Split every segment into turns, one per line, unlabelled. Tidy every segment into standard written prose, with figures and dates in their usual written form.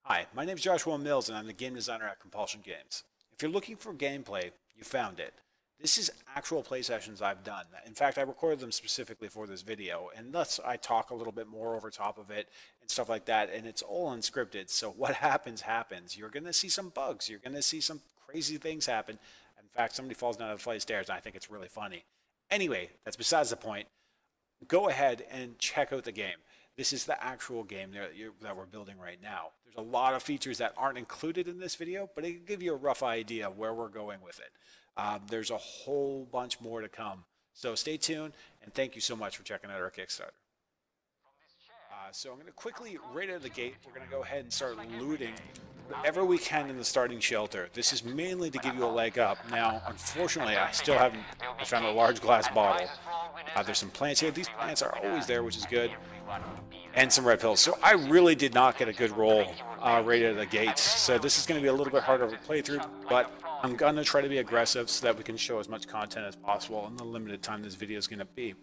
Hi, my name is Joshua Mills and I'm the game designer at Compulsion Games. If you're looking for gameplay, you found it. This is actual play sessions I've done. In fact, I recorded them specifically for this video, and thus I talk a little bit more over top of it and stuff like that, and it's all unscripted, so what happens, happens. You're going to see some bugs, you're going to see some crazy things happen. In fact, somebody falls down a flight of stairs, and I think it's really funny. Anyway, that's besides the point. Go ahead and check out the game. This is the actual game that we're building right now. There's a lot of features that aren't included in this video, but it can give you a rough idea where we're going with it. There's a whole bunch more to come. So stay tuned, and thank you so much for checking out our Kickstarter. So I'm going to quickly, right out of the gate, we're going to go ahead and start looting whatever we can in the starting shelter. This is mainly to give you a leg up. Now, unfortunately, I still haven't found a large glass bottle. There's some plants here. These plants are always there, which is good. And some red pills. So I really did not get a good roll right out of the gates. So this is going to be a little bit harder of a playthrough, but I'm going to try to be aggressive so that we can show as much content as possible in the limited time this video is going to be.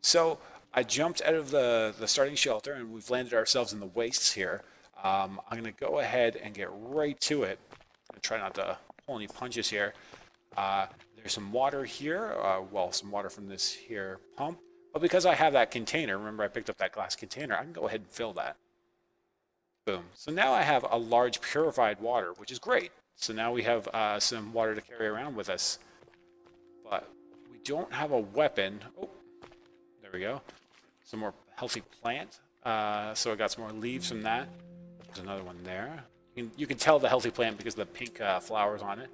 So I jumped out of the starting shelter and we've landed ourselves in the wastes here. I'm going to go ahead and get right to it. I'm going to try not to pull any punches here. There's some water here, well, some water from this here pump. But because I have that container, remember I picked up that glass container, I can go ahead and fill that. Boom. So now I have a large purified water, which is great. So now we have some water to carry around with us. But we don't have a weapon. Oh, there we go. Some more healthy plant. So I got some more leaves from that. There's another one there. You can tell the healthy plant because of the pink flowers on it.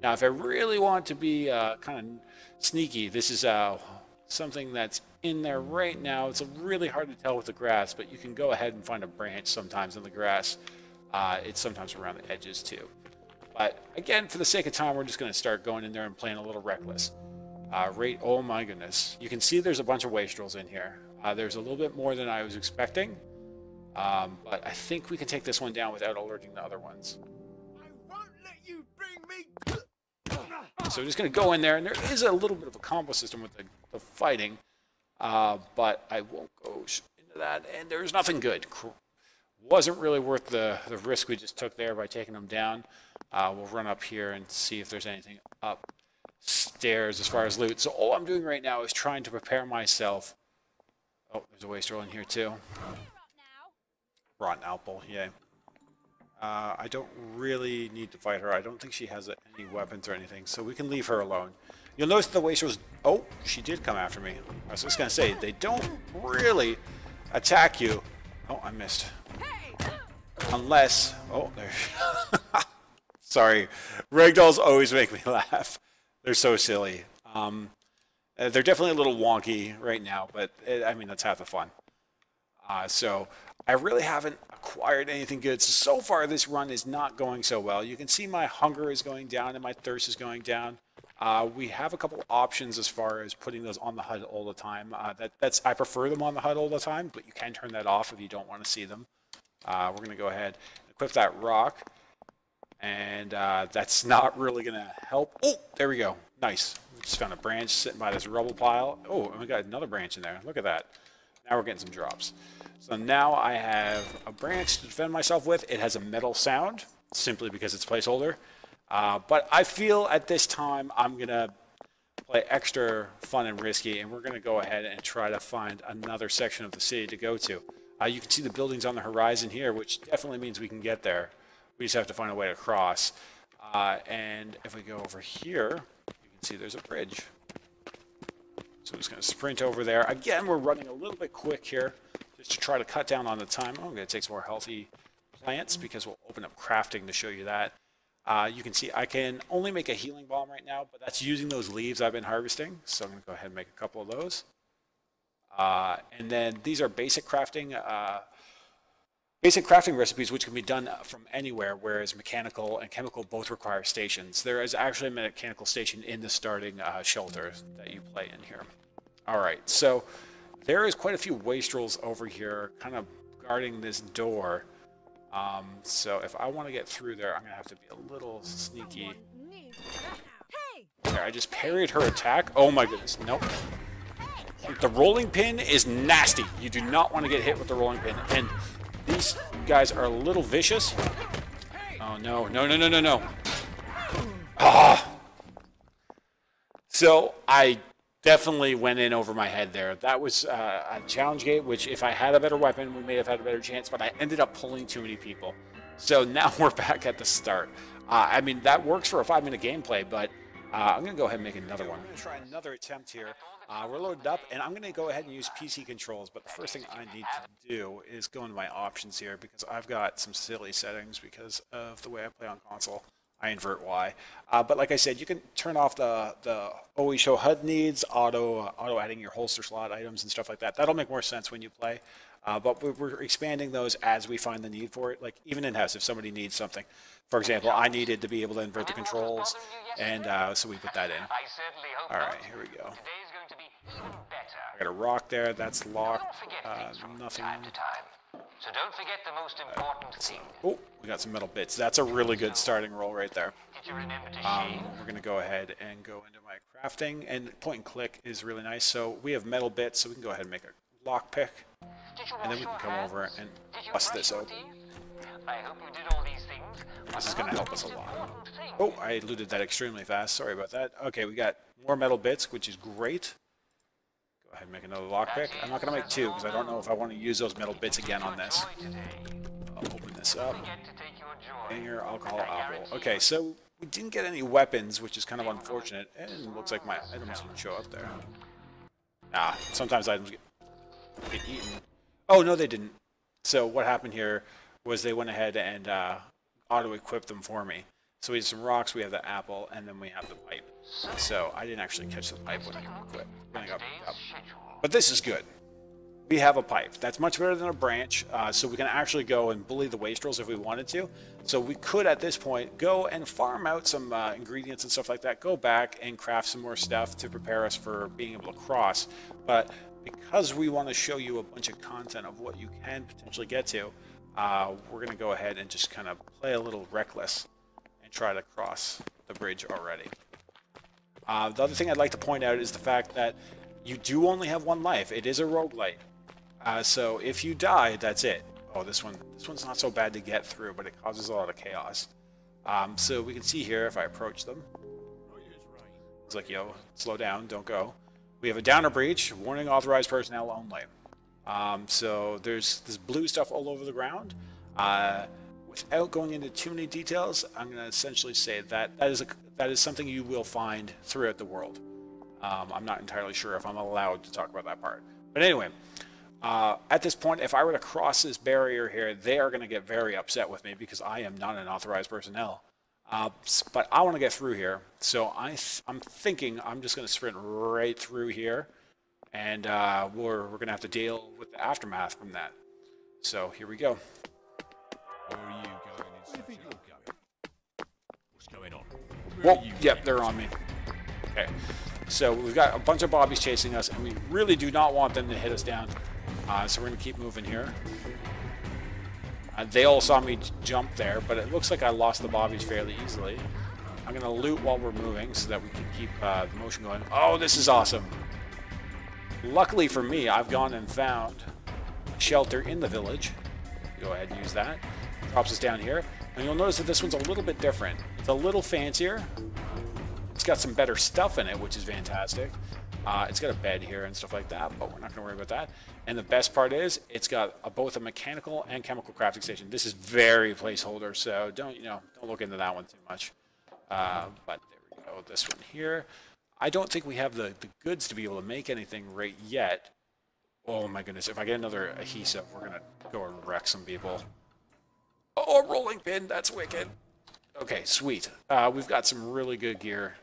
Now, if I really want to be kind of sneaky, this is something that's in there right now. It's really hard to tell with the grass, but you can go ahead and find a branch sometimes in the grass. It's sometimes around the edges too. But again, for the sake of time, we're just going to start going in there and playing a little reckless. Oh my goodness. You can see there's a bunch of wastrels in here. There's a little bit more than I was expecting. But I think we can take this one down without alerting the other ones.
I won't let you bring me.
So we're just going to go in there, and there is a little bit of a combo system with the fighting, but I won't go into that, and there's nothing good. Wasn't really worth the risk we just took there by taking them down. We'll run up here and see if there's anything upstairs as far as loot. So all I'm doing right now is trying to prepare myself. Oh, there's a wastrel in here too. Rotten apple, yeah. I don't really need to fight her. I don't think she has any weapons or anything, so we can leave her alone. You'll notice the wastrels... Oh, she did come after me. I was just going to say, they don't really attack you. Oh, I missed. Unless... Oh, there... Sorry. Ragdolls always make me laugh. They're so silly. They're definitely a little wonky right now, but I mean, that's half the fun. So I really haven't acquired anything good. So far, this run is not going so well. You can see my hunger is going down and my thirst is going down. We have a couple options as far as putting those on the HUD all the time. I prefer them on the HUD all the time, but you can turn that off if you don't want to see them. We're going to go ahead and equip that rock. And that's not really going to help. Oh, there we go. Nice. We just found a branch sitting by this rubble pile. Oh, and we got another branch in there. Look at that. Now we're getting some drops. So now I have a branch to defend myself with. It has a metal sound, simply because it's placeholder. But I feel at this time I'm going to play extra fun and risky, and we're going to go ahead and try to find another section of the city to go to. You can see the buildings on the horizon here, which definitely means we can get there. We just have to find a way to cross. And if we go over here, you can see there's a bridge. So I'm just going to sprint over there. Again, we're running a little bit quick here just to try to cut down on the time. I'm going to take some more healthy plants because we'll open up crafting to show you that. You can see I can only make a healing balm right now, but that's using those leaves I've been harvesting. So I'm going to go ahead and make a couple of those. And then these are basic crafting recipes which can be done from anywhere, whereas mechanical and chemical both require stations. There is actually a mechanical station in the starting shelter that you play in here. All right, so there is quite a few wastrels over here kind of guarding this door. So if I want to get through there, I'm going to have to be a little sneaky. There, I just parried her attack. Oh my goodness, nope. The rolling pin is nasty. You do not want to get hit with the rolling pin. And these guys are a little vicious. Oh, no, no, no, no, no, no. Ah! So I definitely went in over my head there. That was a challenge gate, which if I had a better weapon, we may have had a better chance, but I ended up pulling too many people. So now we're back at the start. I mean, that works for a 5-minute gameplay, but I'm going to go ahead and make another one. I'm going to try another attempt here. We're loaded up, and I'm going to go ahead and use PC controls, but the first thing I need to do is go into my options here, because I've got some silly settings because of the way I play on console. I invert Y. But like I said, you can turn off the always show HUD needs, auto adding your holster slot items and stuff like that. That'll make more sense when you play. But we're expanding those as we find the need for it. Like even in-house, if somebody needs something. For example, I needed to be able to invert the controls, and so we put that in. All right, here we go. I got a rock there. That's locked. Nothing.
So don't forget the most important thing.
Oh, we got some metal bits. That's a really good starting roll right there. We're going to go ahead and go into my crafting, and point and click is really nice. So we have metal bits, so we can go ahead and make a lock pick, and then we can come over and bust this open.
I hope you did all these things.
This is going to help us a lot. Oh, I looted that extremely fast. Sorry about that. Okay, we got more metal bits, which is great. Go ahead and make another lockpick. I'm not going to make two because I don't know if I want to use those metal bits again on this. I'll open this up. And your alcohol apple. Okay, so we didn't get any weapons, which is kind of unfortunate. And it looks like my items didn't show up there. Ah, sometimes items get eaten. Oh, no, they didn't. So what happened here was they went ahead and auto-equipped them for me. So we have some rocks, we have the apple, and then we have the pipe. So I didn't actually catch the pipe when I quit. When I got picked up. But this is good. We have a pipe. That's much better than a branch, so we can actually go and bully the wastrels if we wanted to. So we could, at this point, go and farm out some ingredients and stuff like that, go back and craft some more stuff to prepare us for being able to cross. But because we want to show you a bunch of content of what you can potentially get to, we're going to go ahead and just kind of play a little reckless and try to cross the bridge already. The other thing I'd like to point out is the fact that you do only have one life. It is a roguelite. So if you die, that's it. Oh, this one's not so bad to get through, but it causes a lot of chaos. So we can see here if I approach them. It's like, yo, slow down, don't go. We have a downer breach, warning authorized personnel only. So there's this blue stuff all over the ground. Without going into too many details, I'm going to essentially say that that is something you will find throughout the world. I'm not entirely sure if I'm allowed to talk about that part. But anyway, at this point, if I were to cross this barrier here, they are going to get very upset with me because I am not an authorized personnel. But I want to get through here, so I'm thinking I'm just going to sprint right through here, and we're going to have to deal with the aftermath from that. So here we go.
Where are you going? Where do you think you're going? What's going on?
Whoa, yep, they're on me. Okay, so we've got a bunch of bobbies chasing us, and we really do not want them to hit us down. So we're going to keep moving here. They all saw me jump there, but it looks like I lost the bobbies fairly easily. I'm going to loot while we're moving so that we can keep the motion going. Oh, this is awesome. Luckily for me, I've gone and found a shelter in the village. Go ahead and use that. Drops us down here. And you'll notice that this one's a little bit different. It's a little fancier. It's got some better stuff in it, which is fantastic. It's got a bed here and stuff like that, but we're not going to worry about that. And the best part is, it's got both a mechanical and chemical crafting station. This is very placeholder, so don't look into that one too much. But there we go. This one here. I don't think we have the goods to be able to make anything right yet. Oh my goodness! If I get another adhesive, we're gonna go and wreck some people. Oh, a rolling pin. That's wicked. Okay, sweet. We've got some really good gear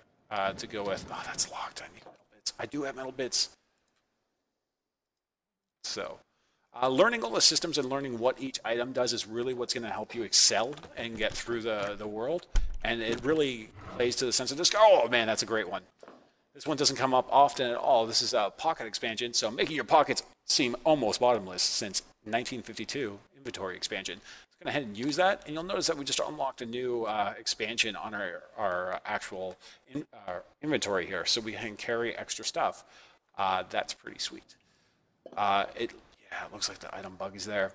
to go with. Oh, that's locked. I need metal bits. I do have metal bits. So, learning all the systems and learning what each item does is really what's going to help you excel and get through the world. And it really plays to the sense of this. Oh, man, that's a great one. This one doesn't come up often at all. This is a pocket expansion, so making your pockets seem almost bottomless since 1952 inventory expansion. So go ahead and use that, and you'll notice that we just unlocked a new expansion on our actual inventory here, so we can carry extra stuff. That's pretty sweet. It looks like the item bug is there.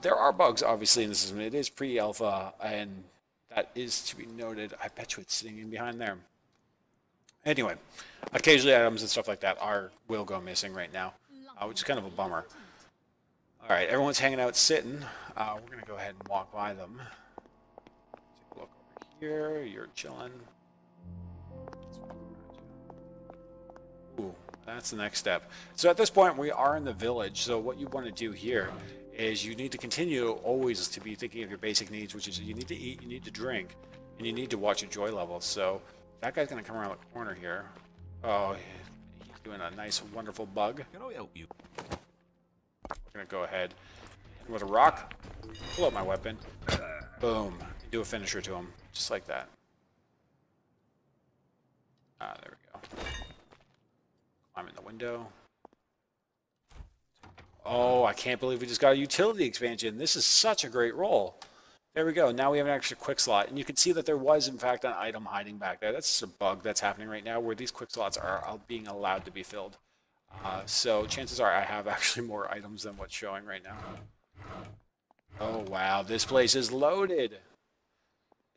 There are bugs, obviously, in the system. It is pre-alpha, and that is to be noted. I bet you it's sitting in behind there. Anyway, occasionally items and stuff like that will go missing right now, which is kind of a bummer. All right, everyone's hanging out sitting. We're going to go ahead and walk by them. Take a look over here. You're chilling. Ooh, that's the next step. So at this point, we are in the village. So what you want to do here is you need to continue always to be thinking of your basic needs, which is you need to eat, you need to drink, and you need to watch your joy levels. So that guy's going to come around the corner here. Oh, he's doing a nice, wonderful bug.
Can I help you?
I'm going to go ahead and with a rock, pull out my weapon, boom, and do a finisher to him, just like that. There we go. Climb in the window. Oh, I can't believe we just got a utility expansion. This is such a great roll. There we go. Now we have an extra quick slot. And you can see that there was, in fact, an item hiding back there. That's just a bug that's happening right now where these quick slots are being allowed to be filled. So chances are I have actually more items than what's showing right now. Oh, wow. This place is loaded.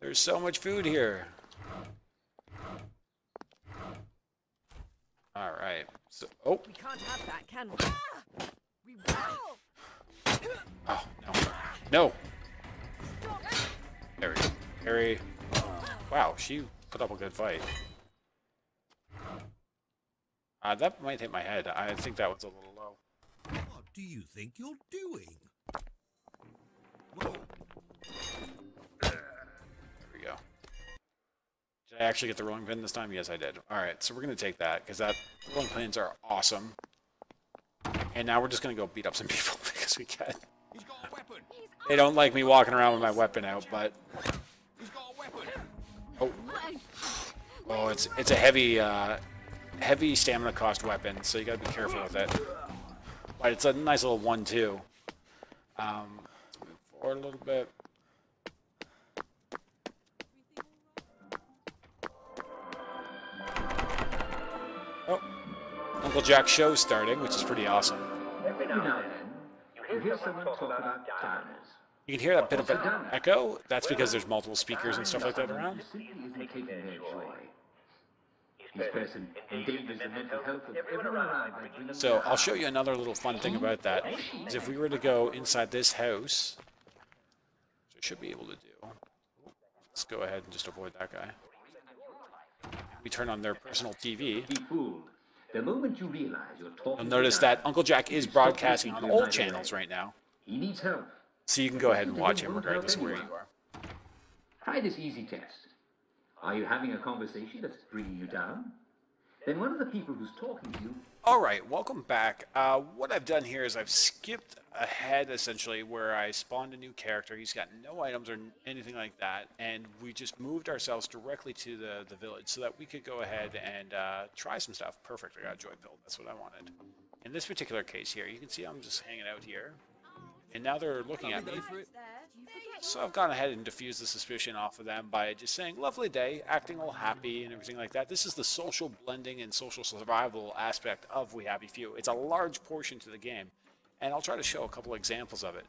There's so much food here. All right. So, oh.
We can't have that, can we? We will.
Oh, no. No. There we go. Harry. Wow, she put up a good fight. That might hit my head. I think that was a little low.
What do you think you're doing? Whoa.
There we go. Did I actually get the rolling pin this time? Yes, I did. Alright, so we're going to take that, because that rolling pins are awesome. And now we're just going to go beat up some people, because we can.
He's got a weapon.
They don't like me walking around with my weapon out, but...
He's got a weapon.
Oh, oh, it's a heavy, heavy stamina cost weapon, so you gotta be careful with it. But it's a nice little 1-2. Let's move forward a little bit. Oh, Uncle Jack's show's starting, which is pretty awesome.
Every now and then, you hear someone talk about diamonds.
You can hear that bit of an echo. That's because there's multiple speakers and stuff like that around.
Simply isn't taking their joy. This person endangers the mental health of everyone around by bringing
So I'll show you another little fun thing about that. Is if we were to go inside this house, which I should be able to do. Let's go ahead and just avoid that guy. We turn on their personal TV.
Be fooled. The moment you realize you're talking
You'll notice that Uncle Jack is broadcasting on all channels right now.
He needs help.
So you can go ahead and watch him regardless of where you are.
Try this easy test. Are you having a conversation that's bringing you down? Then one of the people who's talking to you...
Alright, welcome back. What I've done here is I've skipped ahead, essentially, where I spawned a new character. He's got no items or anything like that, and we just moved ourselves directly to the village so that we could go ahead and try some stuff. Perfect, I got a joy pill. That's what I wanted. In this particular case here, you can see I'm just hanging out here. And now they're looking at me. So I've gone ahead and diffused the suspicion off of them by just saying, lovely day, acting all happy and everything like that. This is the social blending and social survival aspect of We Happy Few. It's a large portion to the game. And I'll try to show a couple examples of it.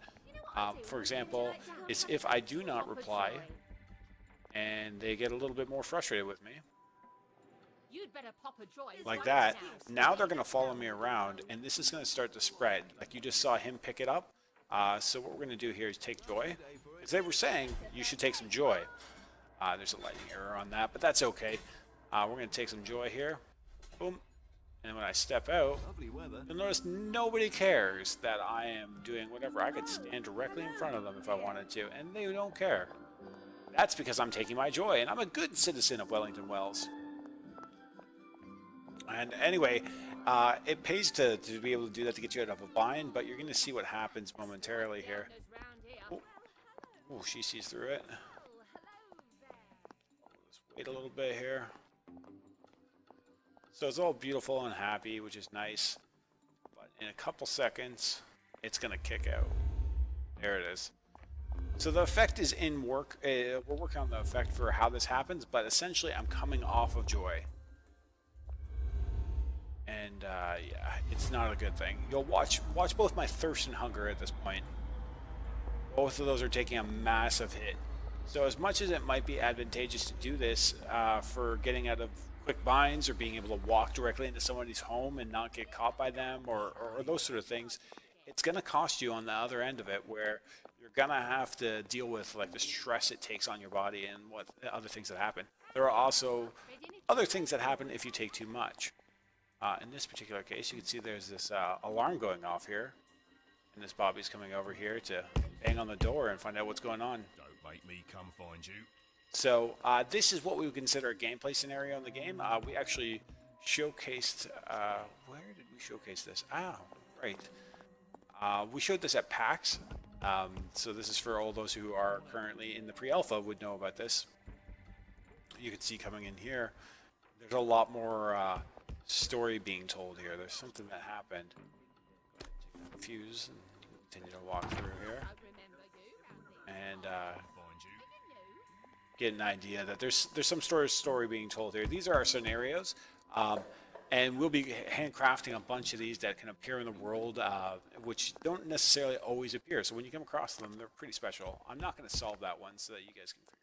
For example, is if I do not reply, and they get a little bit more frustrated with me, like that, now they're going to follow me around, and this is going to start to spread. Like you just saw him pick it up. So what we're going to do here is take joy. As they were saying, you should take some joy. There's a lightning error on that, but that's okay. We're going to take some joy here. Boom. And when I step out, you'll notice nobody cares that I am doing whatever. I could stand directly in front of them if I wanted to, and they don't care. That's because I'm taking my joy, and I'm a good citizen of Wellington Wells. And anyway, it pays to be able to do that to get you out of a bind, but you're going to see what happens momentarily here. Oh, she sees through it. Let's wait a little bit here. So it's all beautiful and happy, which is nice. But in a couple seconds, it's going to kick out. There it is. So the effect is in work. We're working on the effect for how this happens, but essentially I'm coming off of joy. And yeah, it's not a good thing. You'll watch both my thirst and hunger at this point. both of those are taking a massive hit. So as much as it might be advantageous to do this for getting out of quick binds or being able to walk directly into somebody's home and not get caught by them or those sort of things, it's going to cost you on the other end of it, where you're going to have to deal with like the stress it takes on your body and what other things that happen. There are also other things that happen if you take too much. In this particular case, you can see there's this alarm going off here, and this Bobby's coming over here to bang on the door and find out what's going on.
Don't make me come find you.
So this is what we would consider a gameplay scenario in the game. We actually showcased, where did we showcase this? Ah, right. We showed this at PAX. So this is for all those who are currently in the pre-alpha would know about this. You can see coming in here, there's a lot more story being told here. There's something that happened. Take that fuse and continue to walk through here. And get an idea that there's some story being told here. These are our scenarios, and we'll be handcrafting a bunch of these that can appear in the world, which don't necessarily always appear. So when you come across them, they're pretty special. I'm not going to solve that one so that you guys can figure